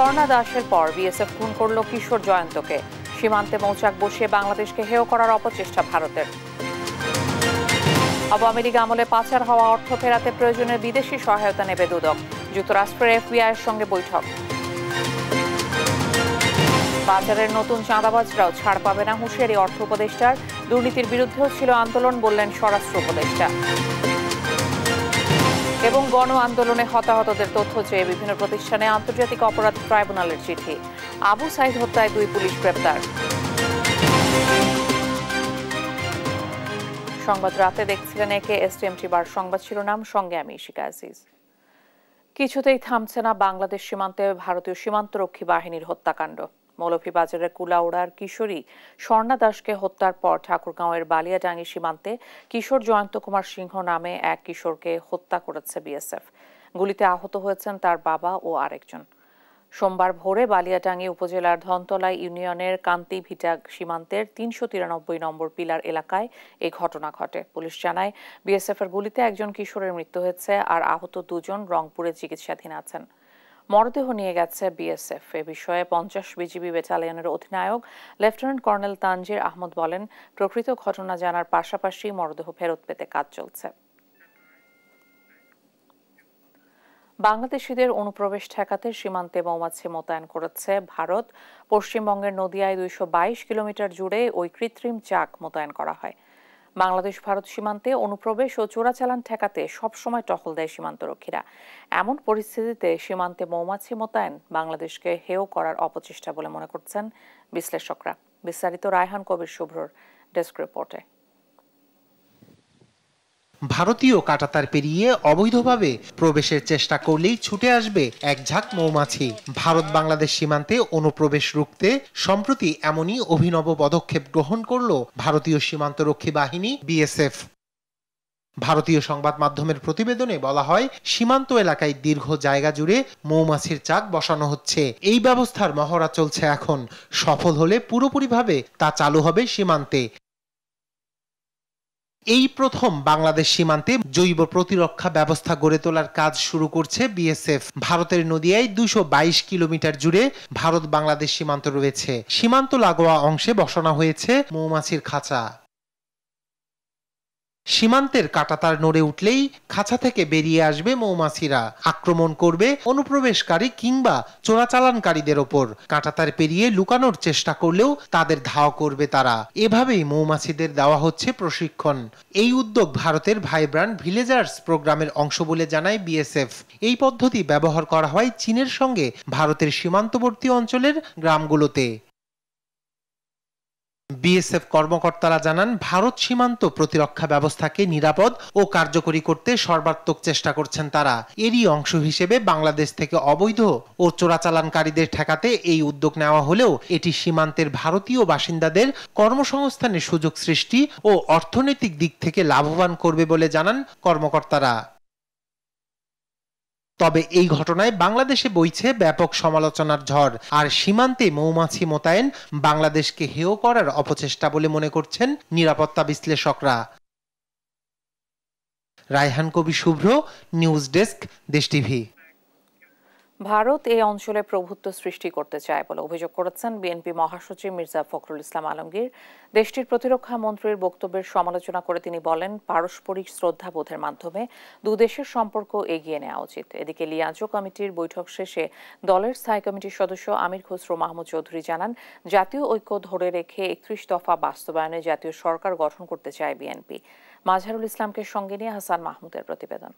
স্বর্ণা দাসের পর বিএসএফ খুন করল কিশোর জয়ন্তকে। সীমান্তে মৌচাক বসিয়ে বাংলাদেশকে হেয় করার অপচেষ্টা ভারতের। আওয়ামী লীগ আমলে পাচার হওয়া অর্থ ফেরাতে প্রয়োজনে বিদেশি সহায়তা নেবে দুদক। যুক্তরাষ্ট্রের এফবিআইয়ের সঙ্গে বৈঠক। বাজারের নতুন চাঁদাবাজরাও ছাড় পাবে না, হুঁশিয়ারি অর্থ উপদেষ্টার। দুর্নীতির বিরুদ্ধেও ছিল আন্দোলন, বললেন স্বরাষ্ট্র উপদেষ্টা। এবং গণ আন্দোলনে হতাহতদের তথ্য চেয়ে বিভিন্ন প্রতিষ্ঠানে আন্তর্জাতিক অপরাধ ট্রাইব্যুনালের চিঠি। আবু সাইদ হত্যায় 2 পুলিশ গ্রেপ্তার। সংবাদ রাতে দেখছিলেন একে এসটিএমটি বার সংবাদ শিরোনাম, সঙ্গে আমি ইশিকা আজিজ। কিছুতেই থামছে না বাংলাদেশ সীমান্তে ভারতীয় সীমান্তরক্ষী বাহিনীর হত্যাকাণ্ড। মৌলভীবাজারের কুলাউড়ার কিশোরী স্বর্ণা দাসকে হত্যার পর ঠাকুরগাঁওয়ের বালিয়াডাঙ্গি সীমান্তে কিশোর জয়ন্ত কুমার সিংহ নামে এক কিশোরকে হত্যা করেছে বিএসএফ। গুলিতে আহত হয়েছেন তার বাবা ও আরেকজন। সোমবার ভোরে বালিয়াডাঙ্গি উপজেলার ধনতলা ইউনিয়নের কান্তিভিটা সীমান্তের 393 নম্বর পিলার এলাকায় এই ঘটনা ঘটে। পুলিশ জানায়, বিএসএফ এর গুলিতে একজন কিশোরের মৃত্যু হয়েছে, আর আহত 2 জন রংপুরে চিকিৎসাধীন আছেন। মরদেহ নিয়ে গেছে বিএসএফ। এ বিষয়ে 50 বিজিবি ব্যাটালিয়নের অধিনায়ক লেফটেন্যান্ট কর্নেল তানজির আহমদ বলেন, প্রকৃত ঘটনা জানার পাশাপাশি মরদেহ ফেরত পেতে কাজ চলছে। বাংলাদেশিদের অনুপ্রবেশ ঠেকাতে সীমান্তে মৌমাছি মোতায়েন করেছে ভারত। পশ্চিমবঙ্গের নদিয়ায় 222 কিলোমিটার জুড়ে ওই কৃত্রিম চাক মোতায়েন করা হয়। বাংলাদেশ ভারত সীমান্তে অনুপ্রবেশ ও চোরাচালান ঠেকাতে সবসময় টহল দেয় সীমান্তরক্ষীরা। এমন পরিস্থিতিতে সীমান্তে মৌমাছি মোতায়েন বাংলাদেশকে হেয় করার অপচেষ্টা বলে মনে করছেন বিশ্লেষকরা। বিস্তারিত রায়হান কবির শুভ্রর ডেস্ক রিপোর্টে। ভারতীয় কাঁটাতার পেরিয়ে অবৈধভাবে প্রবেশের চেষ্টা করলেই ছুটে আসবে এক ঝাঁক মৌমাছি। ভারত বাংলাদেশ সীমান্তে অনুপ্রবেশ রুখতে সম্প্রতি এমনই অভিনব পদক্ষেপ গ্রহণ করল ভারতীয় সীমান্তরক্ষী বাহিনী বিএসএফ। ভারতীয় সংবাদ মাধ্যমের প্রতিবেদনে বলা হয়, সীমান্ত এলাকায় দীর্ঘ জায়গা জুড়ে মৌমাছির চাক বসানো হচ্ছে। এই ব্যবস্থার মহড়া চলছে এখন। সফল হলে পুরোপুরিভাবে তা চালু হবে সীমান্তে। এই প্রথম বাংলাদেশ সীমান্তে জৈব প্রতিরক্ষা ব্যবস্থা গড়ে তোলার কাজ শুরু করছে বিএসএফ। ভারতের নদিয়ায় 222 কিলোমিটার জুড়ে ভারত বাংলাদেশ সীমান্ত রয়েছে। সীমান্ত লাগোয়া অংশে বসানো হয়েছে মৌমাছির খাঁচা। সীমান্তের কাঁটাতার নড়ে উঠলেই খাঁচা থেকে বেরিয়ে আসবে মৌমাছিরা। আক্রমণ করবে অনুপ্রবেশকারী কিংবা চোরাচালানকারীদের ওপর। কাঁটাতার পেরিয়ে লুকানোর চেষ্টা করলেও তাদের ধাওয়া করবে তারা। এভাবেই মৌমাছিদের দেওয়া হচ্ছে প্রশিক্ষণ। এই উদ্যোগ ভারতের ভাইব্রান্ট ভিলেজার্স প্রোগ্রামের অংশ বলে জানায় বিএসএফ। এই পদ্ধতি ব্যবহার করা হয় চীনের সঙ্গে ভারতের সীমান্তবর্তী অঞ্চলের গ্রামগুলোতে। বিএসএফ কর্মকর্তারা জানান, ভারত সীমান্ত প্রতিরক্ষা ব্যবস্থাকে নিরাপদ ও কার্যকরী করতে সর্বাত্মক চেষ্টা করছেন তারা। এরই অংশ হিসেবে বাংলাদেশ থেকে অবৈধ ও চোরাচালানকারীদের ঠেকাতে এই উদ্যোগ নেওয়া হলেও এটি সীমান্তের ভারতীয় বাসিন্দাদের কর্মসংস্থানের সুযোগ সৃষ্টি ও অর্থনৈতিক দিক থেকে লাভবান করবে বলে জানান কর্মকর্তারা। তবে এই ঘটনায় বাংলাদেশে বইছে ব্যাপক সমালোচনার ঝড়। আর সীমান্তে মৌমাছি মোতায়েন বাংলাদেশকে হেয় করার অপচেষ্টা বলে মনে করছেন নিরাপত্তা বিশ্লেষকরা। রায়হান কবি শুভ্র, নিউজ ডেস্ক, দেশ টিভি। ভারত এই অঞ্চলে প্রভুত্ব সৃষ্টি করতে চায় বলে অভিযোগ করেছেন বিএনপি মহাসচিব মির্জা ফখরুল ইসলাম আলমগীর। দেশটির প্রতিরক্ষা মন্ত্রীর বক্তব্যের সমালোচনা করে তিনি বলেন, পারস্পরিক শ্রদ্ধাবোধের মাধ্যমে দুদেশের সম্পর্ক এগিয়ে নেওয়া উচিত। এদিকে লিয়াজো কমিটির বৈঠক শেষে দলের স্থায়ী কমিটির সদস্য আমির খসরু মাহমুদ চৌধুরী জানান, জাতীয় ঐক্য ধরে রেখে 31 দফা বাস্তবায়নে জাতীয় সরকার গঠন করতে চায় বিএনপি। মাজহারুল ইসলামকে সঙ্গে নিয়ে হাসান মাহমুদের প্রতিবেদন।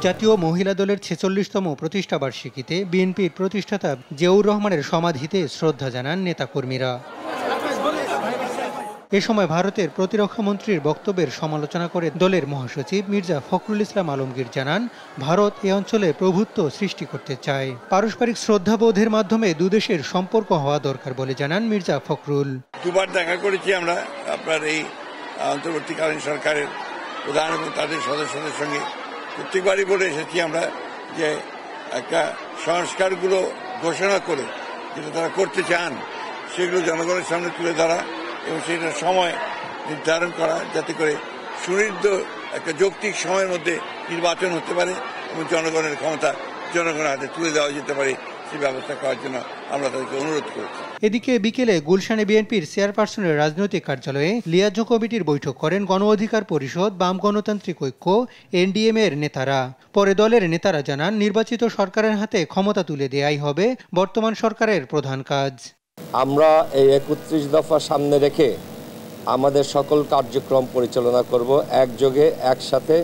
জাতীয় মহিলা দলের 46তম প্রতিষ্ঠা বার্ষিকীতে বিএনপির প্রতিষ্ঠাতা জিয়াউর রহমানের সমাধিতে শ্রদ্ধা জানান নেতাকর্মীরা। এ সময় ভারতের প্রতিরক্ষা মন্ত্রীর বক্তব্যের সমালোচনা করে দলের মহাসচিব মির্জা ফখরুল ইসলাম আলমগীর জানান, ভারত এ অঞ্চলে প্রভুত্ব সৃষ্টি করতে চায়। পারস্পরিক শ্রদ্ধাবোধের মাধ্যমে দুদেশের সম্পর্ক হওয়া দরকার বলে জানান মির্জা ফখরুল। দুবার দেখা করেছি আমরা আপনার এই অন্তর্বর্তীকালীন সরকারের প্রধান এবং তাদের সদস্যদের সঙ্গে। প্রত্যেকবারই বলে এসেছি আমরা যে একটা সংস্কারগুলো ঘোষণা করে যেটা তারা করতে চান সেগুলো জনগণের সামনে তুলে ধরা এবং সেটার সময় নির্ধারণ করা, যাতে করে সুনির্দিষ্ট একটা যৌক্তিক সময়ের মধ্যে নির্বাচন হতে পারে এবং জনগণের ক্ষমতা জনগণের হাতে তুলে দেওয়া যেতে পারে সেই ব্যবস্থা করার জন্য আমরা তাদেরকে অনুরোধ করেছি। এদিকে বিকেলে গুলশানে বিএনপির চেয়ারপারসনের রাজনৈতিক কার্যালয়ে লিয়াজো কমিটির বৈঠক করেন গণ অধিকার পরিষদ, বাম গণতান্ত্রিক ঐক্য, এনডিএম এর নেতারা। পরে দলের নেতারা জানান, নির্বাচিত সরকারের হাতে ক্ষমতা তুলে দেয়াই হবে বর্তমান সরকারের প্রধান কাজ। আমরা এই 31 দফা সামনে রেখে আমাদের সকল কার্যক্রম পরিচালনা করব একযোগে, একসাথে,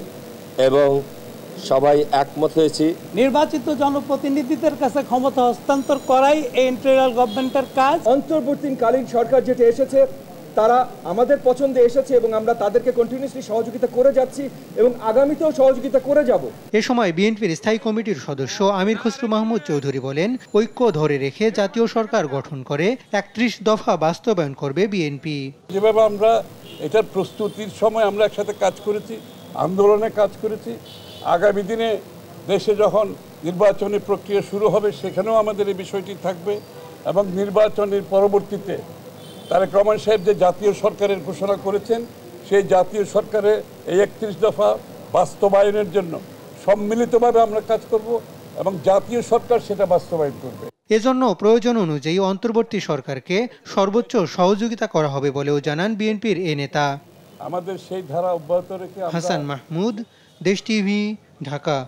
এবং সবাই একমত হয়েছি নির্বাচিত জনপ্রতিনিধিদের কাছে ক্ষমতা হস্তান্তর করাই এই ইন্টেরিয়াল গভর্নমেন্টের কাজ। অন্তর্বর্তীকালীন সরকার যেটা এসেছে তারা আমাদের পছন্দে এসেছে এবং আমরা তাদেরকে কন্টিনিউয়াসলি সহযোগিতা করে যাচ্ছি এবং আগামীতেও সহযোগিতা করে যাব। এ সময় বিএনপির স্থায়ী কমিটির সদস্য আমির খসরু মাহমুদ চৌধুরী বলেন, ঐক্য ধরে রেখে জাতীয় সরকার গঠন করে 31 দফা বাস্তবায়ন করবে বিএনপি। যেভাবে আমরা এটার প্রস্তুতির সময় আমরা একসাথে কাজ করেছি, আন্দোলনে কাজ করেছি, আগামী দিনে দেশে যখন নির্বাচনী প্রক্রিয়া শুরু হবে সেখানেও আমাদের এই বিষয়টি থাকবে এবং নির্বাচনের পরবর্তীতে তারেক রহমান সাহেব যে জাতীয় সরকারের ঘোষণা করেছেন সেই জাতীয় সরকারে এই 31 দফা বাস্তবায়নের জন্য সম্মিলিতভাবে আমরা কাজ করব এবং জাতীয় সরকার সেটা বাস্তবায়ন করবে। এজন্য প্রয়োজন অনুযায়ী অন্তর্বর্তী সরকারকে সর্বোচ্চ সহযোগিতা করা হবে বলেও জানান বিএনপির এ নেতা। আমাদের সেই ধারা অব্যাহত রেখে হাসান মাহমুদ, দেশ টিভি, ঢাকা।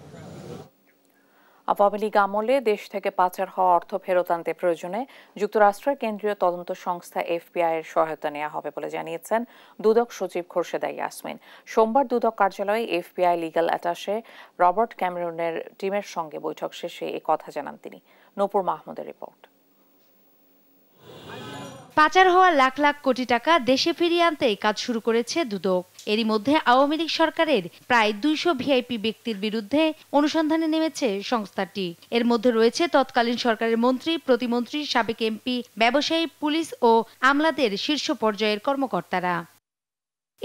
আওয়ামী লীগ আমলে দেশ থেকে পাচার হওয়া অর্থ ফেরত আনতে প্রয়োজনে যুক্তরাষ্ট্রের কেন্দ্রীয় তদন্ত সংস্থা এফবিআই এর সহায়তা নেওয়া হবে বলে জানিয়েছেন দুদক সচিব খোরশেদা ইয়াসমিন। সোমবার দুদক কার্যালয়ে এফবিআই লিগ্যাল অ্যাটাশে রবার্ট ক্যামেরনের টিমের সঙ্গে বৈঠক শেষে এ কথা জানান তিনি। নূপুর মাহমুদের রিপোর্ট। পাচার হওয়া লাখ লাখ কোটি টাকা দেশে ফিরিয়ে আনতে কাজ শুরু করেছে দুদক। এরই মধ্যে আওয়ামী লীগ সরকারের প্রায় 200 ভিআইপি ব্যক্তির বিরুদ্ধে অনুসন্ধানে নেমেছে সংস্থাটি। এর মধ্যে রয়েছে তৎকালীন সরকারের মন্ত্রী, প্রতিমন্ত্রী, সাবেক এমপি, ব্যবসায়ী, পুলিশ ও আমলাদের শীর্ষ পর্যায়ের কর্মকর্তারা।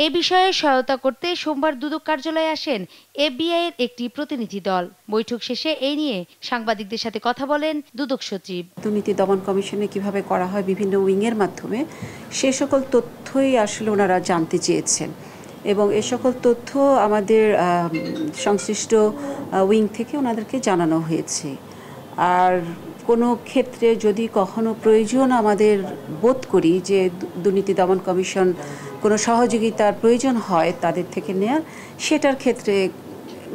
এ বিষয়ে সহায়তা করতে সোমবার দুদক কার্যালয়ে আসেন এফবিআই এর একটি প্রতিনিধি দল। বৈঠক শেষে এই নিয়ে সাংবাদিকদের সাথে কথা বলেন দুদক সচিব। দুর্নীতি দমন কমিশনে কিভাবে করা হয় বিভিন্ন উইংয়ের মাধ্যমে সে সকল তথ্যই আসলে ওনারা জানতে চেয়েছেন এবং এ সকল তথ্য আমাদের সংশ্লিষ্ট উইং থেকে ওনাদেরকে জানানো হয়েছে। আর কোনো ক্ষেত্রে যদি কখনো প্রয়োজন আমাদের বোধ করি যে দুর্নীতি দমন কমিশন কোনো সহযোগিতার প্রয়োজন হয় তাদের থেকে নেয়ার, সেটার ক্ষেত্রে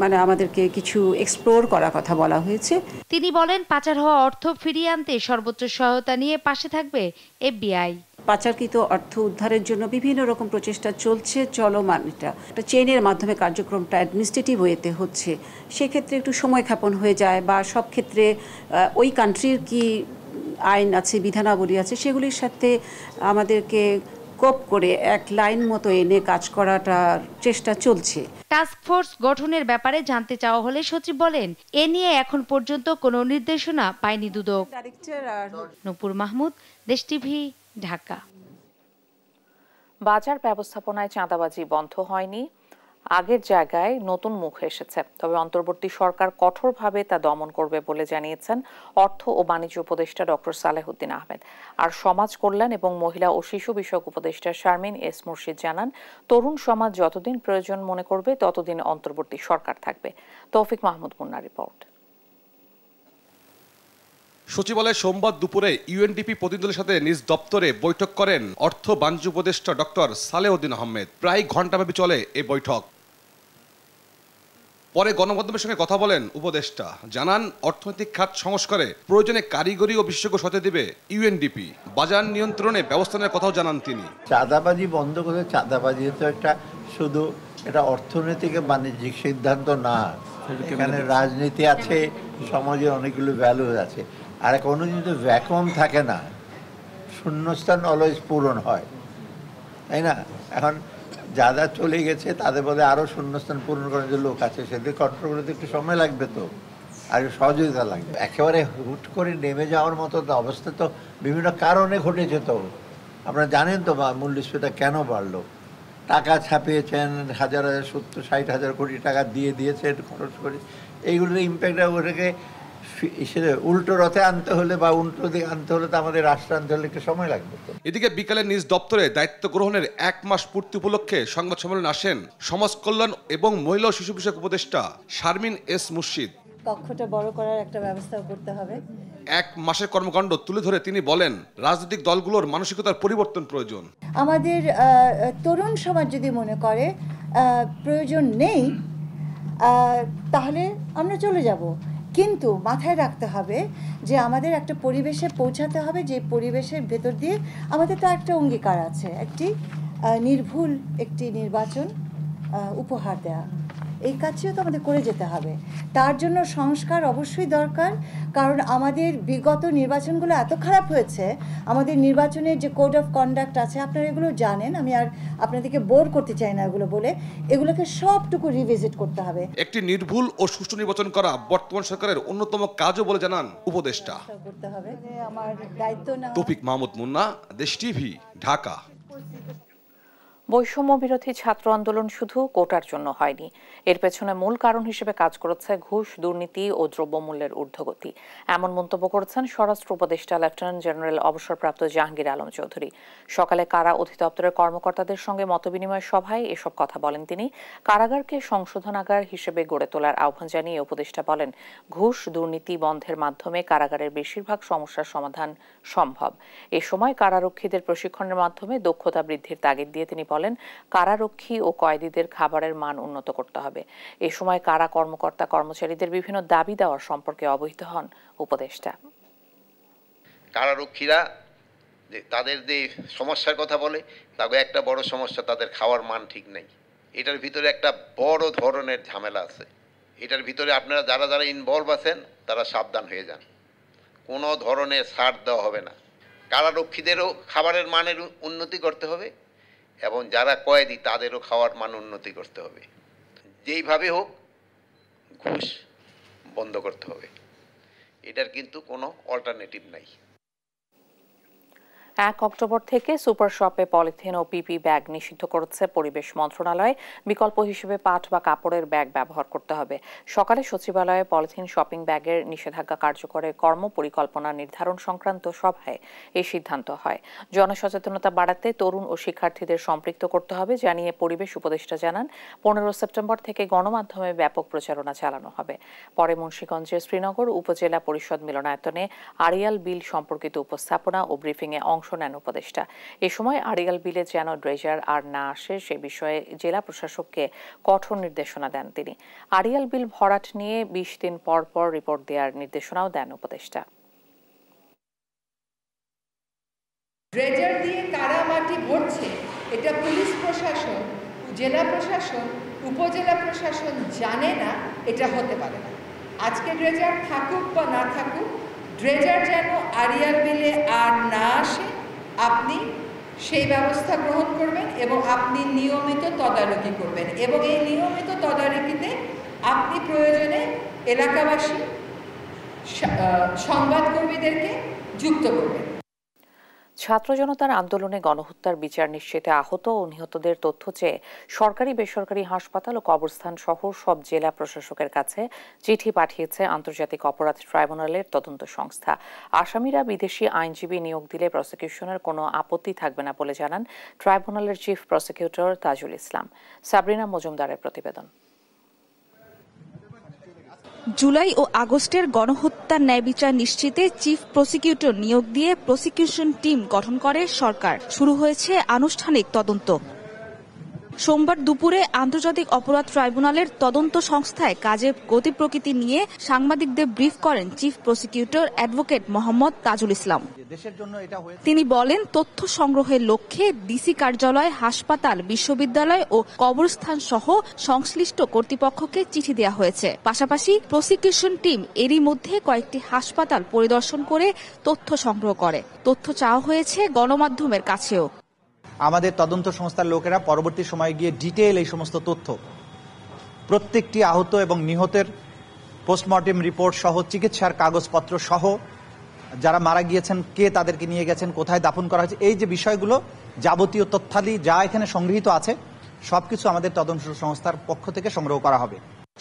মানে আমাদেরকে কিছু এক্সপ্লোর করার কথা বলা হয়েছে। তিনি বলেন, পাচার হওয়া অর্থ ফিরিয়ে আনতে সর্বোচ্চ সহায়তা নিয়ে পাশে থাকবে এফবিআই। পাচারকৃত অর্থ উদ্ধারের জন্য বিভিন্ন রকম প্রচেষ্টা চলছে, চলমান। এটা চেইনের মাধ্যমে কার্যক্রমটা অ্যাডমিনিস্ট্রেটিভ ওয়েতে হচ্ছে, সেক্ষেত্রে একটু সময় ক্ষেপণ হয়ে যায় বা সব ক্ষেত্রে ওই কান্ট্রির কি আইন আছে, বিধানাবলী আছে, সেগুলির সাথে আমাদেরকে কোপ করে এক লাইন মতো এনে কাজ করাটার চেষ্টা চলছে। টাস্ক ফোর্স গঠনের ব্যাপারে জানতে চাওয়া হলে সচিব বলেন, এ নিয়ে এখন পর্যন্ত কোনো নির্দেশনা পায়নি দুদক। নূপুর মাহমুদ, দেশ টিভি, ঢাকা। বাজার ব্যবস্থাপনায় চাঁদাবাজি বন্ধ হয়নি, আগের জায়গায় নতুন মুখ এসেছে। তবে অন্তর্বর্তী সরকার কঠোরভাবে তা দমন করবে বলে জানিয়েছেন অর্থ ও বাণিজ্য উপদেষ্টা ডক্টর সালেহুদ্দিন আহমেদ। আর সমাজ কল্যাণ এবং মহিলা ও শিশু বিষয়ক উপদেষ্টা শারমিন এস মুর্শিদ জানান, তরুণ সমাজ যতদিন প্রয়োজন মনে করবে ততদিন অন্তর্বর্তী সরকার থাকবে। তৌফিক মাহমুদ মুন্নার রিপোর্ট। সচিবালয়ে সোমবার দুপুরে ইউএনডিপি প্রতিনিধিদের সাথে নিজ দপ্তরে বৈঠক করেন অর্থ বাণিজ্য উপদেষ্টা ডক্টর সালেহুদ্দিন আহমেদ। প্রায় ঘণ্টাব্যাপী চলে এই বৈঠক। পরে গণমাধ্যমের সঙ্গে কথা বলেন উপদেষ্টা, জানান অর্থনৈতিক খাত সংস্কারে প্রয়োজনে কারিগরি ও বিশেষজ্ঞ সাথে দিবে ইউএনডিপি। বাজার নিয়ন্ত্রণে ব্যবস্থা নেওয়ার কথাও জানান তিনি। চাঁদাবাজি বন্ধ করে, চাঁদাবাজি তো একটা শুধু এটা অর্থনৈতিক বাণিজ্যিক সিদ্ধান্ত না, এখানে রাজনীতি আছে, সমাজে অনেকগুলো ভ্যালু আছে। আর কোনোদিন তো ভ্যাকুয়াম থাকে না, শূন্যস্থান অলওয়েজ পূরণ হয়, তাই না? এখন যারা চলে গেছে তাদের বলে আরও শূন্যস্থান পূরণ করার যে লোক আছে, সেদের কন্ট্রোল করতে একটু সময় লাগবে, তো আর সহযোগিতা লাগবে। একেবারে হুট করে নেমে যাওয়ার মতো অবস্থা তো বিভিন্ন কারণে ঘটেছে। তো আপনারা জানেন তো মূল্যস্ফীতি কেন বাড়লো, টাকা ছাপিয়েছেন, 70-60 কোটি টাকা দিয়েছেন, খরচ করে, এইগুলোর ইম্প্যাক্ট ওটাকে উল্টো রথে আনতে হলে বা উল্টো দিকে আনতে হলে তো আমাদের রাষ্ট্র আনতে হলে একটু সময় লাগবে। এদিকে বিকালে নিজ দপ্তরে দায়িত্ব গ্রহণের 1 মাস পূর্তি উপলক্ষে সংবাদ সম্মেলনে আসেন সমাজ কল্যাণ এবং মহিলা ও শিশু বিষয়ক উপদেষ্টা শারমিন এস মুর্শিদ। কক্ষটা বড় করার একটা ব্যবস্থা করতে হবে। 1 মাসের কর্মকাণ্ড তুলে ধরে তিনি বলেন, রাজনৈতিক দলগুলোর মানসিকতার পরিবর্তন প্রয়োজন। আমাদের তরুণ সমাজ যদি মনে করে প্রয়োজন নেই, তাহলে আমরা চলে যাব। কিন্তু মাথায় রাখতে হবে যে আমাদের একটা পরিবেশে পৌঁছাতে হবে, যে পরিবেশের ভেতর দিয়ে আমাদের তো একটা অঙ্গীকার আছে, একটি নির্ভুল একটি নির্বাচন উপহার দেওয়া। এই কাজটিও তো আমাদের করে যেতে হবে। তার জন্য সংস্কার অবশ্যই দরকার, কারণ আমাদের বিগত নির্বাচনগুলো এত খারাপ হয়েছে। আমাদের নির্বাচনের যে কোড অফ কন্ডাক্ট আছে, আপনারা এগুলো জানেন, আমি আর আপনাদেরকে বোর করতে চাই না এগুলো বলে। এগুলোকে সবটুকু রিভিজিট করতে হবে। একটি নির্ভুল ও সুষ্ঠু নির্বাচন করা বর্তমান সরকারের অন্যতম কাজও বলে জানান উপদেষ্টা। করতে হবে আমার দায়িত্ব না। তৌফিক মাহমুদ মুন্না, দেশ টিভি, ঢাকা। বৈষম্য বিরোধী ছাত্র আন্দোলন শুধু কোটার জন্য হয়নি, এর পেছনে মূল কারণ হিসেবে কাজ করেছে ঘুষ, দুর্নীতি ও দ্রব্যমূল্যের ঊর্ধ্বগতি। এমন মন্তব্য করেছেন স্বরাষ্ট্র উপদেষ্টা লেফটেন্যান্ট জেনারেল অবসরপ্রাপ্ত জাহাঙ্গীর আলম চৌধুরী। সকালে কারা অধিদপ্তরের কর্মকর্তাদের সঙ্গে মতবিনিময় সভায় এসব কথা বলেন তিনি। কারাগারকে সংশোধনাগার হিসেবে গড়ে তোলার আহ্বান জানিয়ে উপদেষ্টা বলেন, ঘুষ, দুর্নীতি বন্ধের মাধ্যমে কারাগারের বেশিরভাগ সমস্যার সমাধান সম্ভব। এ সময় কারারক্ষীদের প্রশিক্ষণের মাধ্যমে দক্ষতা বৃদ্ধির তাগিদ দিয়ে তিনি বলেন, কারারক্ষী ও কয়েদিদের খাবারের মান উন্নত করতে হবে। এ সময় কারা কর্মকর্তা কর্মচারীদের বিভিন্ন দাবি দেওয়ার সম্পর্কে অবহিত হন উপদেষ্টা। কারারক্ষীরা তাদের যে সমস্যার কথা বলে, তাকে একটা বড় সমস্যা তাদের খাওয়ার মান ঠিক নেই। এটার ভিতরে একটা বড় ধরনের ঝামেলা আছে। এটার ভিতরে আপনারা যারা যারা ইনভলভ আছেন তারা সাবধান হয়ে যান, কোনো ধরনের ছাড় দেওয়া হবে না। কারারক্ষীদেরও খাবারের মানের উন্নতি করতে হবে এবং যারা কয়েদি তাদেরও খাওয়ার মান উন্নতি করতে হবে। যেইভাবে হোক ঘুষ বন্ধ করতে হবে, এটার কিন্তু কোনো অল্টারনেটিভ নাই। 1 অক্টোবর থেকে সুপার শপে পলিথিন ও পিপি ব্যাগ নিষিদ্ধ করেছে পরিবেশ মন্ত্রণালয়। বিকল্প হিসেবে পাট বা কাপড়ের ব্যাগ ব্যবহার করতে হবে। সকালে সচিবালয়ে পলিথিন শপিং ব্যাগের নিষেধাজ্ঞা কার্যকরের কর্মপরিকল্পনা নির্ধারণ সংক্রান্ত সভায় এই সিদ্ধান্ত হয়। জনসচেতনতা বাড়াতে তরুণ ও শিক্ষার্থীদের সম্পৃক্ত করতে হবে জানিয়ে পরিবেশ উপদেষ্টা জানান, 15 সেপ্টেম্বর থেকে গণমাধ্যমে ব্যাপক প্রচারণা চালানো হবে। পরে মুন্সিগঞ্জের শ্রীনগর উপজেলা পরিষদ মিলনায়তনে আড়িয়াল বিল সম্পর্কিত উপস্থাপনা ও ব্রিফিংয়ে অংশ নেন উপদেষ্টা। এ সময় আড়িয়াল বিলে যেন ড্রেজার আর না আসে সে বিষয়ে জেলা প্রশাসককে কঠোর নির্দেশনা দেন তিনি। আড়িয়াল বিল ভরাট নিয়ে 20 দিন পর পর রিপোর্ট দেওয়ার নির্দেশনাও দেন উপদেষ্টা। ড্রেজার দিয়ে কারা মাটি ভরছে এটা পুলিশ প্রশাসন, জেলা প্রশাসন, উপজেলা প্রশাসন জানে না, এটা হতে পারে না। আজকে ড্রেজার থাকুক বা না থাকুক, ড্রেজার যেন আড়িয়াল বিলে আর না আসে, আপনি সেই ব্যবস্থা গ্রহণ করবেন এবং আপনি নিয়মিত তদারকি করবেন এবং এই নিয়মিত তদারকিতে আপনি প্রয়োজনে এলাকাবাসী, সংবাদকর্মীদেরকে যুক্ত করবেন। ছাত্র জনতার আন্দোলনে গণহত্যার বিচার নিশ্চিতে আহত ও নিহতদের তথ্য চেয়ে সরকারি বেসরকারি হাসপাতাল ও কবরস্থান সহ সব জেলা প্রশাসকের কাছে চিঠি পাঠিয়েছে আন্তর্জাতিক অপরাধ ট্রাইব্যুনালের তদন্ত সংস্থা। আসামিরা বিদেশি আইনজীবী নিয়োগ দিলে প্রসিকিউশনের কোনো আপত্তি থাকবে না বলে জানান ট্রাইব্যুনালের চিফ প্রসিকিউটর তাজুল ইসলাম। সাবরিনা মজুমদারের প্রতিবেদন। জুলাই ও আগস্টের গণহত্যার ন্যায় বিচার নিশ্চিতে চিফ প্রসিকিউটর নিয়োগ দিয়ে প্রসিকিউশন টিম গঠন করে সরকার। শুরু হয়েছে আনুষ্ঠানিক তদন্ত। সোমবার দুপুরে আন্তর্জাতিক অপরাধ ট্রাইব্যুনালের তদন্ত সংস্থায় কাজের গতি প্রকৃতি নিয়ে সাংবাদিকদের ব্রিফ করেন chief prosecutor advocate Mohammad Tajul Islam. তিনি বলেন, তথ্য সংগ্রহের লক্ষ্যে ডিসি কার্যালয়, হাসপাতাল, বিশ্ববিদ্যালয় ও কবরস্থান সহ সংশ্লিষ্ট কর্তৃপক্ষকে চিঠি দেওয়া হয়েছে। পাশাপাশি প্রসিকিউশন টিম এরই মধ্যে কয়েকটি হাসপাতাল পরিদর্শন করে তথ্য সংগ্রহ করে। তথ্য চাওয়া হয়েছে গণমাধ্যমের কাছেও। আমাদের তদন্ত সংস্থার লোকেরা পরবর্তী সময়ে গিয়ে ডিটেইল এই সমস্ত তথ্য, প্রত্যেকটি আহত এবং নিহতের পোস্টমর্টেম রিপোর্ট সহ, চিকিৎসার কাগজপত্র সহ, যারা মারা গিয়েছেন কে তাদেরকে নিয়ে গেছেন, কোথায় দাফন করা হয়েছে, এই যে বিষয়গুলো যাবতীয় তথ্যাদি যা এখানে সংগৃহীত আছে সবকিছু আমাদের তদন্ত সংস্থার পক্ষ থেকে সংগ্রহ করা হবে।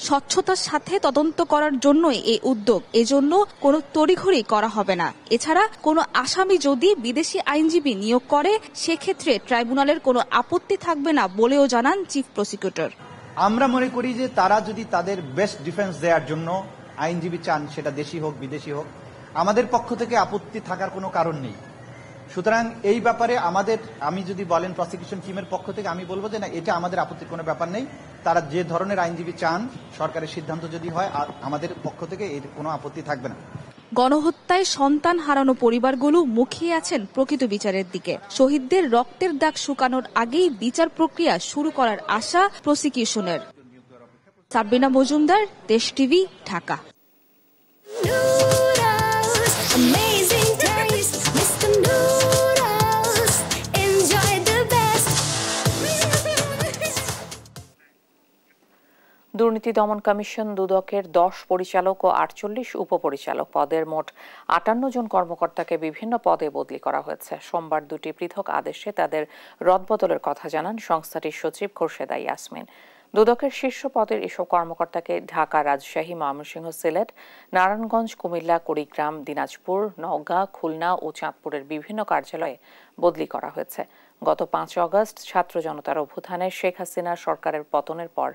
স্বচ্ছতার সাথে তদন্ত করার জন্যই এই উদ্যোগ। এজন্য কোনো তড়িঘড়ি করা হবে না। এছাড়া কোনো আসামি যদি বিদেশি আইনজীবী নিয়োগ করে সেক্ষেত্রে ট্রাইব্যুনালের কোনো আপত্তি থাকবে না বলেও জানান চিফ প্রসিকিউটর। আমরা মনে করি যে তারা যদি তাদের বেস্ট ডিফেন্স দেওয়ার জন্য আইনজীবী চান, সেটা দেশি হোক বিদেশি হোক, আমাদের পক্ষ থেকে আপত্তি থাকার কোনো কারণ নেই। সুতরাং এই ব্যাপারে আমি যদি বলেন প্রসিকিউশন টিমের পক্ষ থেকে, আমি বলবো যে না, এটা আমাদের আপত্তির কোনো ব্যাপার নেই। তারা যে ধরনের আইনজীবী চান, সরকারের সিদ্ধান্ত যদি হয়, আর আমাদের পক্ষ থেকে এর কোনো আপত্তি থাকবে না। গণহত্যায় সন্তান হারানো পরিবারগুলো মুখিয়ে আছেন প্রকৃত বিচারের দিকে। শহীদদের রক্তের দাগ শুকানোর আগেই বিচার প্রক্রিয়া শুরু করার আশা প্রসিকিউশনের। সাবরিনা মজুমদার, দেশ টিভি, ঢাকা। দুর্নীতি দমন কমিশন দুদকের 10 পরিচালক ও 48 উপপরিচালক পদের মোট 58 জন কর্মকর্তাকে বিভিন্ন পদে বদলি করা হয়েছে। সোমবার দুটি পৃথক আদেশে তাদের রদবদলের কথা জানান সংস্থাটির সচিব খোরশেদা ইয়াসমিন। দুদকের শীর্ষ পদের এসব কর্মকর্তাকে ঢাকা, রাজশাহী, ময়মনসিংহ, সিলেট, নারায়ণগঞ্জ, কুমিল্লা, কুড়িগ্রাম, দিনাজপুর, নওগাঁ, খুলনা ও চাঁদপুরের বিভিন্ন কার্যালয়ে বদলি করা হয়েছে। গত 5 আগস্ট ছাত্র জনতার অভ্যুত্থানে শেখ হাসিনা সরকারের পতনের পর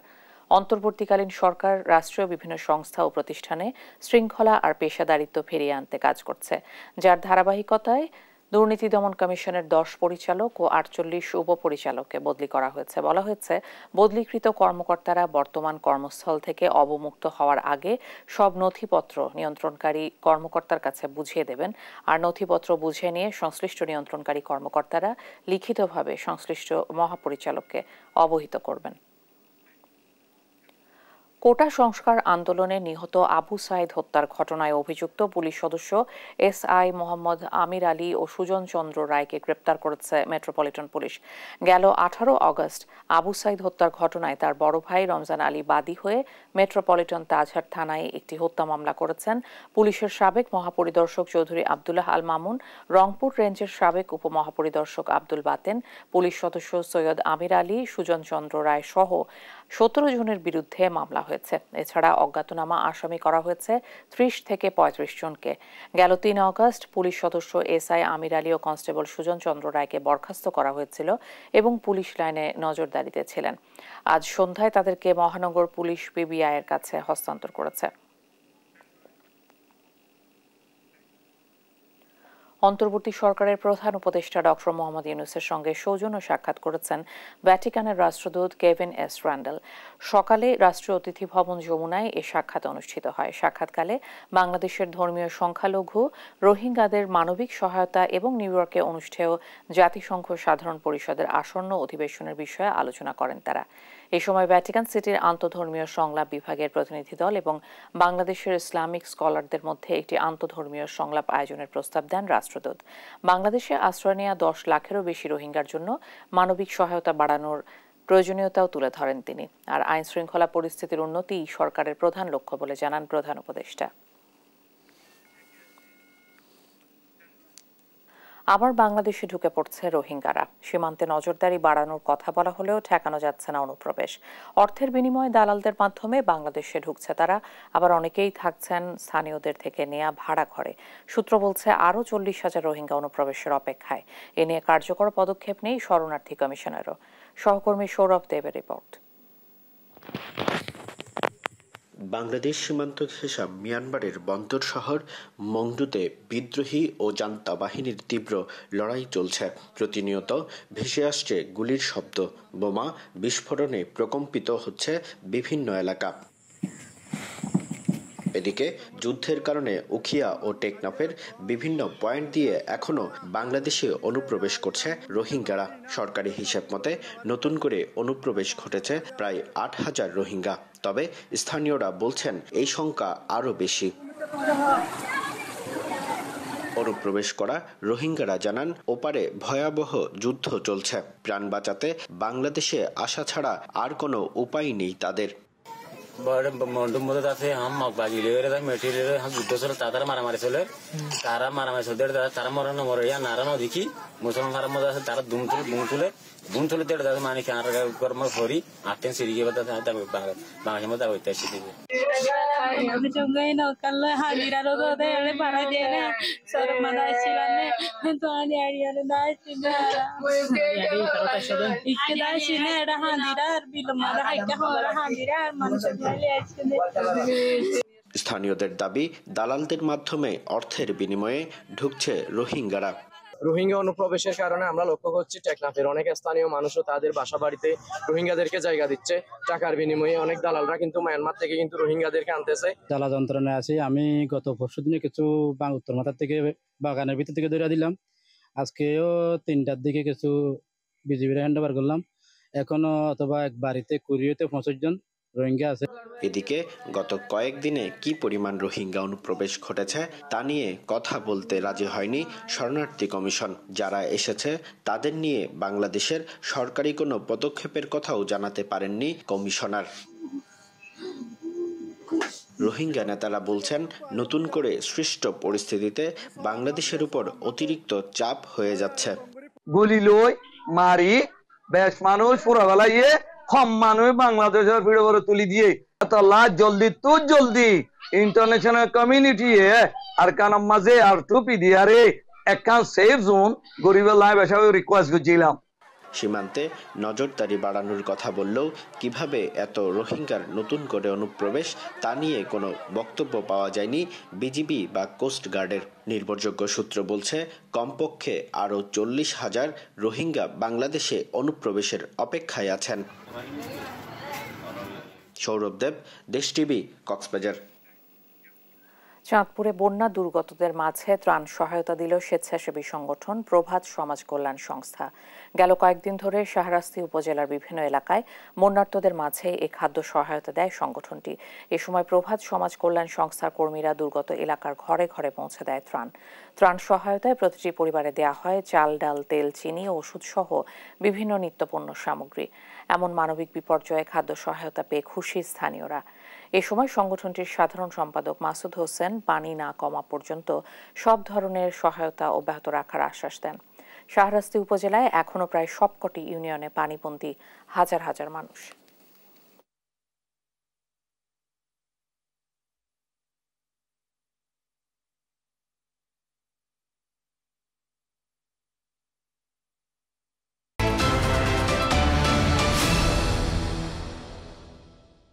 অন্তর্বর্তীকালীন সরকার রাষ্ট্রীয় বিভিন্ন সংস্থা ও প্রতিষ্ঠানে শৃঙ্খলা আর পেশাদারিত্ব ফিরিয়ে আনতে কাজ করছে, যার ধারাবাহিকতায় দুর্নীতি দমন কমিশনের 10 পরিচালক ও 48 উপপরিচালককে বদলি করা হয়েছে। বলা হয়েছে, বদলিকৃত কর্মকর্তারা বর্তমান কর্মস্থল থেকে অবমুক্ত হওয়ার আগে সব নথিপত্র নিয়ন্ত্রণকারী কর্মকর্তার কাছে বুঝিয়ে দেবেন, আর নথিপত্র বুঝে নিয়ে সংশ্লিষ্ট নিয়ন্ত্রণকারী কর্মকর্তারা লিখিতভাবে সংশ্লিষ্ট মহাপরিচালককে অবহিত করবেন। কোটা সংস্কার আন্দোলনে নিহত আবু সাইদ হত্যার ঘটনায় অভিযুক্ত পুলিশ সদস্য এসআই মোহাম্মদ আমির আলী ও সুজন চন্দ্র রায়কে গ্রেপ্তার করেছে মেট্রোপলিটন পুলিশ। গেল 18 আগস্ট আবু সাইদ হত্যার ঘটনায় তার বড় ভাই রমজান আলী বাদী হয়ে মেট্রোপলিটন তাজহাট থানায় একটি হত্যা মামলা করেছেন। পুলিশের সাবেক মহাপরিদর্শক চৌধুরী আব্দুল্লাহ আল মামুন, রংপুর রেঞ্জের সাবেক উপমহাপরিদর্শক আব্দুল বাতেন, পুলিশ সদস্য সৈয়দ আমির আলী, সুজন চন্দ্র রায় সহ 17 জনের বিরুদ্ধে মামলা হয়েছে। এছাড়া অজ্ঞাতনামা আসামি করা হয়েছে 30 থেকে 35 জনকে। গেল 3 আগস্ট পুলিশ সদস্য এসআই আমির আলী ও কনস্টেবল সুজন চন্দ্র রায়কে বরখাস্ত করা হয়েছিল এবং পুলিশ লাইনে নজরদারিতে ছিলেন। আজ সন্ধ্যায় তাদেরকে মহানগর পুলিশ পিবিআই এর কাছে হস্তান্তর করেছে। অন্তর্বর্তী সরকারের প্রধান উপদেষ্টা ডক্টর মোহাম্মদ ইউনূসের সঙ্গে সৌজন্য সাক্ষাৎ করেছেন ভ্যাটিকানের রাষ্ট্রদূত কেভিন এস র্যান্ডেল। সকালে রাষ্ট্রীয় অতিথি ভবন যমুনায় এ সাক্ষাৎ অনুষ্ঠিত হয়। সাক্ষাৎকালে বাংলাদেশের ধর্মীয় সংখ্যালঘু রোহিঙ্গাদের মানবিক সহায়তা এবং নিউ ইয়র্কে অনুষ্ঠেয় জাতিসংঘ সাধারণ পরিষদের আসন্ন অধিবেশনের বিষয়ে আলোচনা করেন তারা। এই সময় ভ্যাটিকান সিটির আন্তঃধর্মীয় সংলাপ বিভাগের প্রতিনিধি দল এবং বাংলাদেশের ইসলামিক স্কলারদের মধ্যে একটি আন্তঃধর্মীয় সংলাপ আয়োজনের প্রস্তাব দেন রাষ্ট্রদূত। বাংলাদেশে আশ্রয় নেওয়া 10 লাখেরও বেশি রোহিঙ্গার জন্য মানবিক সহায়তা বাড়ানোর প্রয়োজনীয়তাও তুলে ধরেন তিনি। আর আইন শৃঙ্খলা পরিস্থিতির উন্নতিই সরকারের প্রধান লক্ষ্য বলে জানান প্রধান উপদেষ্টা। আবার বাংলাদেশে ঢুকে পড়ছে রোহিঙ্গারা। সীমান্তে নজরদারি বাড়ানোর কথা বলা হলেও ঠেকানো যাচ্ছে না অনুপ্রবেশ। অর্থের বিনিময়ে দালালদের মাধ্যমে বাংলাদেশে ঢুকছে তারা, আবার অনেকেই থাকছেন স্থানীয়দের থেকে নেয়া ভাড়া ঘরে। সূত্র বলছে আরও 40,000 রোহিঙ্গা অনুপ্রবেশের অপেক্ষায়। এ নিয়ে কার্যকর পদক্ষেপ নেই শরণার্থী কমিশনেরও। সহকর্মী সৌরভ দেবের রিপোর্ট। বাংলাদেশ সীমান্ত ঘেঁষা মিয়ানমারের বন্দর শহর মংডুতে বিদ্রোহী ও জান্তা বাহিনীর তীব্র লড়াই চলছে। প্রতিনিয়ত ভেসে আসছে গুলির শব্দ, বোমা বিস্ফোরণে প্রকম্পিত হচ্ছে বিভিন্ন এলাকা। এদিকে যুদ্ধের কারণে উখিয়া ও টেকনাফের বিভিন্ন পয়েন্ট দিয়ে এখনো বাংলাদেশে অনুপ্রবেশ করছে রোহিঙ্গারা। সরকারি হিসাব মতে নতুন করে অনুপ্রবেশ ঘটেছে প্রায় 8,000 রোহিঙ্গা। তবে স্থানীয়রা বলছেন এই সংখ্যা আরও বেশি। অনুপ্রবেশ করা রোহিঙ্গারা জানান ওপারে ভয়াবহ যুদ্ধ চলছে। প্রাণ বাঁচাতে বাংলাদেশে আসা ছাড়া আর কোনো উপায় নেই তাদের। মারামারি চলে, তারা মারামারি চলতে তারা মরানো মরে নারানো দেখি মুসলমান খারাপ মধ্যে আছে, তারা বুন তুলে দেড় মানে কর্ম করি আটেন সিরিয়ে বাংলাদেশের মধ্যে ঐতিহাসিক দিবে। স্থানীয়দের দাবি, দালালদের মাধ্যমে অর্থের বিনিময়ে ঢুকছে রোহিঙ্গারা। রোহিঙ্গা অনুপ্রবেশের কারণে আমরা লক্ষ্য করছি টেকনাফের অনেক স্থানীয় মানুষও তাদের বাসা বাড়িতে রোহিঙ্গাদেরকে জায়গা দিচ্ছে টাকার বিনিময়ে। অনেক দালালরা কিন্তু মায়ানমার থেকে কিন্তু রোহিঙ্গাদেরকে আনতেছে। জ্বালা যন্ত্রণায় আছি। আমি গত পরশুদিনে কিছু উত্তর মাথার থেকে বাগানের ভিতর থেকে ধরে দিলাম। আজকেও 3টার দিকে কিছু বিজিবির হ্যান্ড ওভার করলাম। এখনো অথবা এক বাড়িতে 20-25 জন রোহিঙ্গা আছে। এদিকে গত কয়েকদিনে কি পরিমাণ রোহিঙ্গা অনুপ্রবেশ ঘটেছে তা নিয়ে কথা বলতে রাজি হয়নি শরণার্থী কমিশন। যারা এসেছে তাদের নিয়ে বাংলাদেশের সরকারি কোনো পদক্ষেপের কথাও জানাতে পারেননি কমিশনার। রোহিঙ্গা নেতারা বলছেন, নতুন করে সৃষ্ট পরিস্থিতিতে বাংলাদেশের উপর অতিরিক্ত চাপ হয়ে যাচ্ছে। গুলি লই মারি বেশ মানুষ পুরাবেলা কম মানুষ বাংলাদেশের ভিড় করে তুলি দিয়ে জলদি ইন্টারন্যাশনাল কমিউনিটি আর কানাম মাঝে আর টুপি দিয়ে আরে একখান সেফ জোন গরিবের লাই বেশা রিকোয়েস্ট করছিলাম। সীমান্তে নজরদারি বাড়ানোর কথা বললেও কিভাবে এত রোহিঙ্গার নতুন করে অনুপ্রবেশ তা নিয়ে কোনো বক্তব্য পাওয়া যায়নি বিজিবি বা কোস্ট গার্ডের। নির্ভরযোগ্য সূত্র বলছে, কমপক্ষে আরও 40,000 রোহিঙ্গা বাংলাদেশে অনুপ্রবেশের অপেক্ষায় আছেন। সৌরভ দেব, দেশ টিভি, কক্সবাজার। চাঁদপুরে বন্যা দুর্গতদের মাঝে ত্রাণ সহায়তা দিল স্বেচ্ছাসেবী সংগঠন প্রভাত সমাজ কল্যাণ সংস্থা। গেল কয়েকদিন ধরে শাহরাস্তি উপজেলার বিভিন্ন এলাকায় বন্যার্তদের মাঝে এই খাদ্য সহায়তা দেয় সংগঠনটি। এ সময় প্রভাত সমাজ কল্যাণ সংস্থার কর্মীরা দুর্গত এলাকার ঘরে ঘরে পৌঁছে দেয় ত্রাণ সহায়তায় প্রতিটি পরিবারে দেয়া হয় চাল, ডাল, তেল, চিনি, ওষুধ সহ বিভিন্ন নিত্যপণ্য সামগ্রী। এমন মানবিক বিপর্যয়ে খাদ্য সহায়তা পেয়ে খুশি স্থানীয়রা। এ সময় সংগঠনটির সাধারণ সম্পাদক মাসুদ হোসেন পানি না কমা পর্যন্ত সব ধরনের সহায়তা অব্যাহত রাখার আশ্বাস দেন। শাহরাস্তি উপজেলায় এখনো প্রায় সবকটি ইউনিয়নে পানিবন্দী হাজার হাজার মানুষ।